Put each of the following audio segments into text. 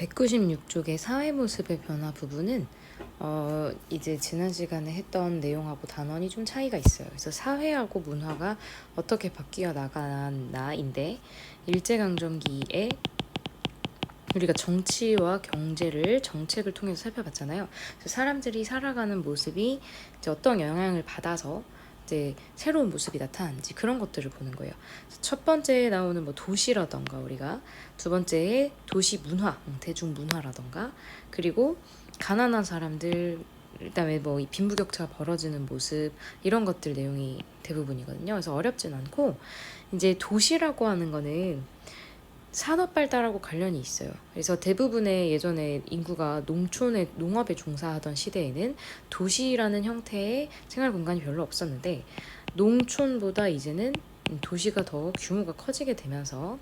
196쪽의 사회 모습의 변화 부분은 이제 지난 시간에 했던 내용하고 단원이 좀 차이가 있어요. 그래서 사회하고 문화가 어떻게 바뀌어 나가나인데, 일제강점기에 우리가 정치와 경제를 정책을 통해서 살펴봤잖아요. 그래서 사람들이 살아가는 모습이 이제 어떤 영향을 받아서 이제 새로운 모습이 나타나는지 그런 것들을 보는 거예요. 첫 번째에 나오는 뭐 도시라던가, 우리가 두 번째에 도시 문화, 대중 문화라던가, 그리고 가난한 사람들, 그다음에 뭐 빈부격차가 벌어지는 모습, 이런 것들 내용이 대부분이거든요. 그래서 어렵진 않고, 이제 도시라고 하는 거는 산업 발달하고 관련이 있어요. 그래서 대부분의 예전에 인구가 농업에 종사하던 시대에는 도시라는 형태의 생활 공간이 별로 없었는데, 농촌보다 이제는 도시가 더 규모가 커지게 되면서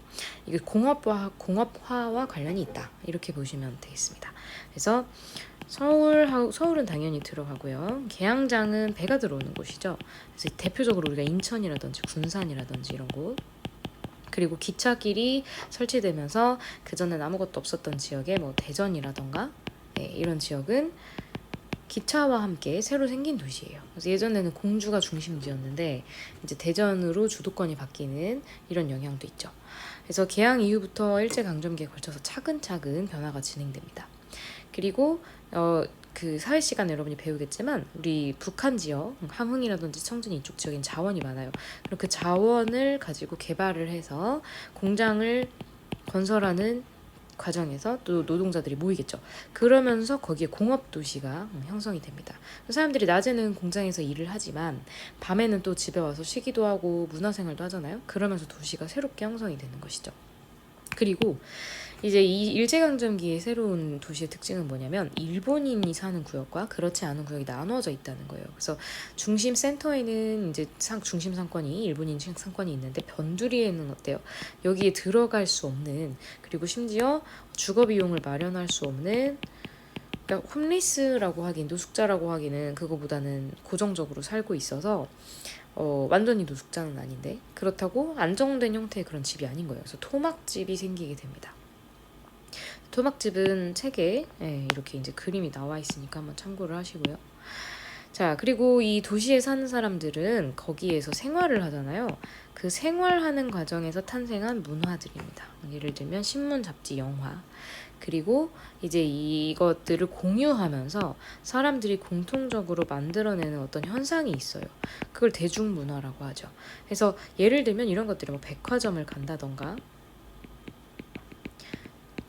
이게 공업화와 관련이 있다, 이렇게 보시면 되겠습니다. 그래서 서울은 당연히 들어가고요. 계양장은 배가 들어오는 곳이죠. 그래서 대표적으로 우리가 인천이라든지 군산이라든지 이런 곳, 그리고 기차길이 설치되면서 그전엔 아무것도 없었던 지역에 뭐 대전이라던가, 이런 지역은 기차와 함께 새로 생긴 도시예요. 그래서 예전에는 공주가 중심지였는데 이제 대전으로 주도권이 바뀌는 이런 영향도 있죠. 그래서 개항 이후부터 일제강점기에 걸쳐서 차근차근 변화가 진행됩니다. 그리고 그 사회 시간에 여러분이 배우겠지만, 우리 북한 지역, 함흥이라든지 청진 이쪽 지역엔 자원이 많아요. 그럼 그 자원을 가지고 개발을 해서 공장을 건설하는 과정에서 또 노동자들이 모이겠죠. 그러면서 거기에 공업 도시가 형성이 됩니다. 사람들이 낮에는 공장에서 일을 하지만 밤에는 또 집에 와서 쉬기도 하고 문화생활도 하잖아요. 그러면서 도시가 새롭게 형성이 되는 것이죠. 그리고 이제 이 일제강점기의 새로운 도시의 특징은 뭐냐면, 일본인이 사는 구역과 그렇지 않은 구역이 나누어져 있다는 거예요. 그래서 중심 센터에는 이제 중심 상권이 일본인 상권이 있는데, 변두리에는 어때요? 여기에 들어갈 수 없는, 그리고 심지어 주거 비용을 마련할 수 없는, 그러니까 홈리스라고 하긴, 노숙자라고 하기는 그거보다는 고정적으로 살고 있어서 완전히 노숙자는 아닌데, 그렇다고 안정된 형태의 그런 집이 아닌 거예요. 그래서 토막집이 생기게 됩니다. 토막집은 책에 이렇게 이제 그림이 나와 있으니까 한번 참고를 하시고요. 자, 그리고 이 도시에 사는 사람들은 거기에서 생활을 하잖아요. 그 생활하는 과정에서 탄생한 문화들입니다. 예를 들면 신문, 잡지, 영화. 그리고 이제 이것들을 공유하면서 사람들이 공통적으로 만들어내는 어떤 현상이 있어요. 그걸 대중문화라고 하죠. 그래서 예를 들면 이런 것들이 뭐 백화점을 간다던가,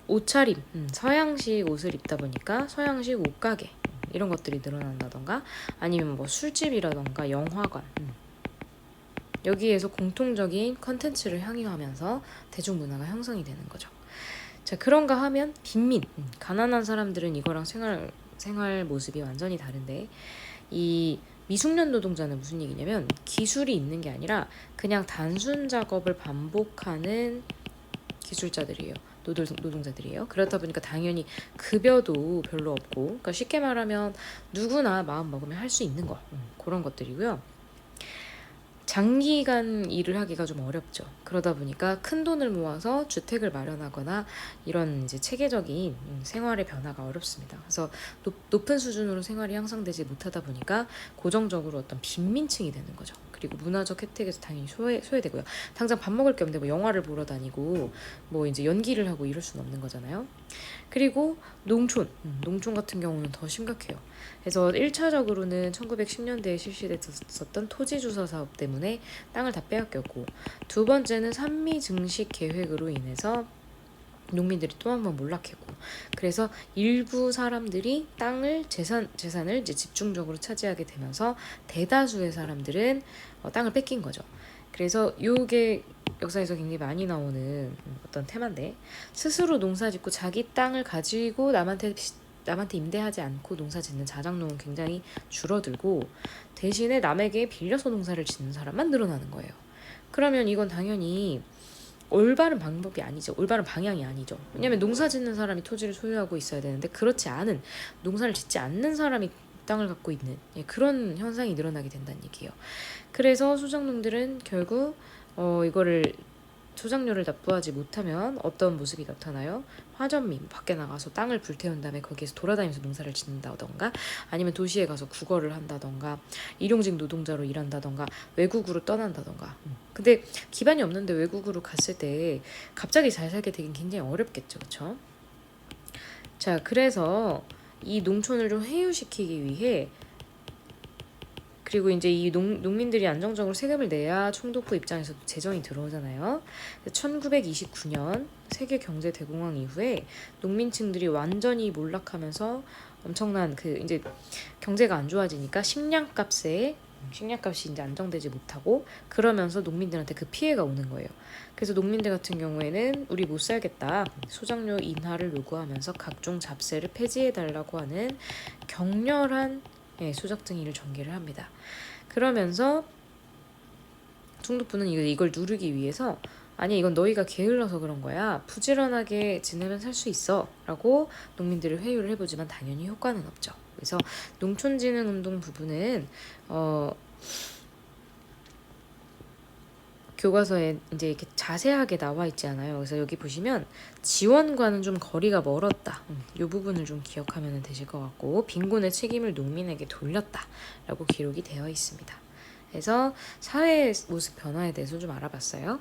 옷차림, 서양식 옷을 입다 보니까 서양식 옷가게, 이런 것들이 늘어난다던가, 아니면 뭐 술집이라던가 영화관, 여기에서 공통적인 컨텐츠를 향유하면서 대중문화가 형성이 되는 거죠. 자, 그런가 하면 빈민, 가난한 사람들은 이거랑 생활 모습이 완전히 다른데, 이 미숙련 노동자는 무슨 얘기냐면, 기술이 있는 게 아니라 그냥 단순 작업을 반복하는 기술자들이에요. 노동자들이에요. 그렇다 보니까 당연히 급여도 별로 없고, 그러니까 쉽게 말하면 누구나 마음 먹으면 할 수 있는 거, 그런 것들이고요. 장기간 일을 하기가 좀 어렵죠. 그러다 보니까 큰 돈을 모아서 주택을 마련하거나 이런 이제 체계적인 생활의 변화가 어렵습니다. 그래서 높은 수준으로 생활이 향상되지 못하다 보니까 고정적으로 어떤 빈민층이 되는 거죠. 그리고 문화적 혜택에서 당연히 소외되고요. 당장 밥 먹을 게 없는데 뭐 영화를 보러 다니고 뭐 이제 연기를 하고 이럴 수는 없는 거잖아요. 그리고 농촌 같은 경우는 더 심각해요. 그래서 1차적으로는 1910년대에 실시됐었던 토지주사 사업 때문에 땅을 다 빼앗겼고, 두 번째는 산미 증식 계획으로 인해서 농민들이 또 한 번 몰락했고, 그래서 일부 사람들이 재산을 이제 집중적으로 차지하게 되면서 대다수의 사람들은 땅을 뺏긴 거죠. 그래서 이게 역사에서 굉장히 많이 나오는 어떤 테마인데, 스스로 농사짓고 자기 땅을 가지고 남한테 임대하지 않고 농사 짓는 자작농은 굉장히 줄어들고, 대신에 남에게 빌려서 농사를 짓는 사람만 늘어나는 거예요. 그러면 이건 당연히 올바른 방법이 아니죠. 올바른 방향이 아니죠. 왜냐하면 농사 짓는 사람이 토지를 소유하고 있어야 되는데, 그렇지 않은, 농사를 짓지 않는 사람이 땅을 갖고 있는 그런 현상이 늘어나게 된다는 얘기예요. 그래서 소작농들은 결국 이거를 소작료를 납부하지 못하면 어떤 모습이 나타나요? 화전민, 밖에 나가서 땅을 불태운 다음에 거기에서 돌아다니면서 농사를 짓는다던가, 아니면 도시에 가서 국어를 한다던가, 일용직 노동자로 일한다던가, 외국으로 떠난다던가. 근데 기반이 없는데 외국으로 갔을 때 갑자기 잘 살게 되긴 굉장히 어렵겠죠, 그렇죠? 자, 그래서 이 농촌을 좀 회유시키기 위해, 그리고 이제 이 농민들이 안정적으로 세금을 내야 총독부 입장에서도 재정이 들어오잖아요. 1929년 세계 경제 대공황 이후에 농민층들이 완전히 몰락하면서 엄청난 그 이제 경제가 안 좋아지니까 식량값이 이제 안정되지 못하고, 그러면서 농민들한테 그 피해가 오는 거예요. 그래서 농민들 같은 경우에는 우리 못 살겠다, 소작료 인하를 요구하면서 각종 잡세를 폐지해달라고 하는 격렬한 소작쟁이를 전개를 합니다. 그러면서 총독부는 이걸 누르기 위해서, 아니 이건 너희가 게을러서 그런 거야, 부지런하게 지내면 살 수 있어 라고 농민들을 회유를 해보지만 당연히 효과는 없죠. 그래서 농촌진흥운동 부분은 교과서에 이제 이렇게 자세하게 나와 있지 않아요. 그래서 여기 보시면 지원과는 좀 거리가 멀었다, 이 부분을 좀 기억하면 되실 것 같고, 빈곤의 책임을 농민에게 돌렸다라고 기록이 되어 있습니다. 그래서 사회의 모습 변화에 대해서 좀 알아봤어요.